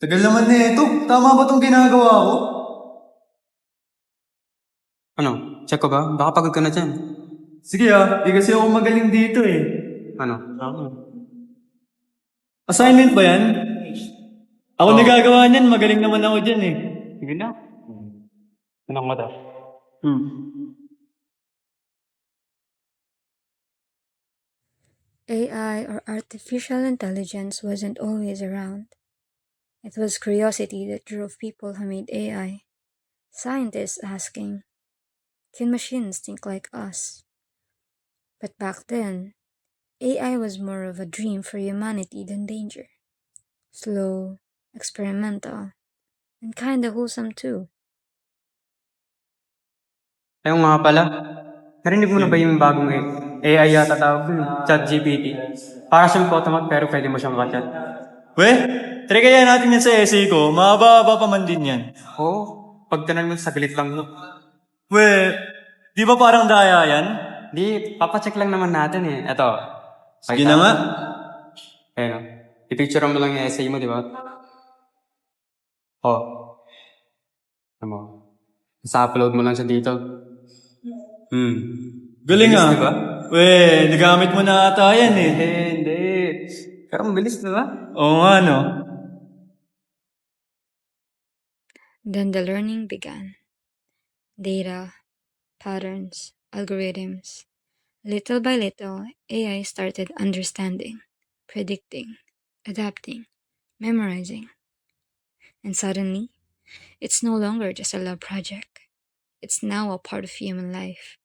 Tagal naman na ito. Tama ba tong ginagawa ko? Ano? Check ko ba? Baka pagod ka na dyan. Sige di kasi ako magaling dito eh. Ano? Assignment ba yan? Ako Oo. nagagawa niyan, magaling naman ako dyan eh. Sige na. Anong mata? AI or artificial intelligence wasn't always around. It was curiosity that drove people who made AI. Scientists asking, can machines think like us? But back then, AI was more of a dream for humanity than danger. Slow, experimental, and kinda wholesome too. Ayun nga pala. Narinig mo na ba yung bagong AI yata tawag dun? ChatGPT. Para siyang automat pero pwede mo siyang kachat. Weh, try kaya natin yan sa essay ko. Mahaba-haba pa man din yan. Oo. Pag tanong mo, saglit lang. No? Weh, di ba parang daya yan? Di, papacheck lang naman natin eh. Eto. Sige na nga. Ayun o. I-picture mo lang yung essay mo, di ba? Oh. Ano mo? Sa-upload mo lang siya dito. Galing Bilis, ah. di ba? Weh, nagamit mo na ata yan eh. Hindi. Pero mabilis, di ba? Oo nga no. Then the learning began. Data, patterns, algorithms. Little by little, AI started understanding, predicting, adapting, memorizing. And suddenly, it's no longer just a lab project. It's now a part of human life.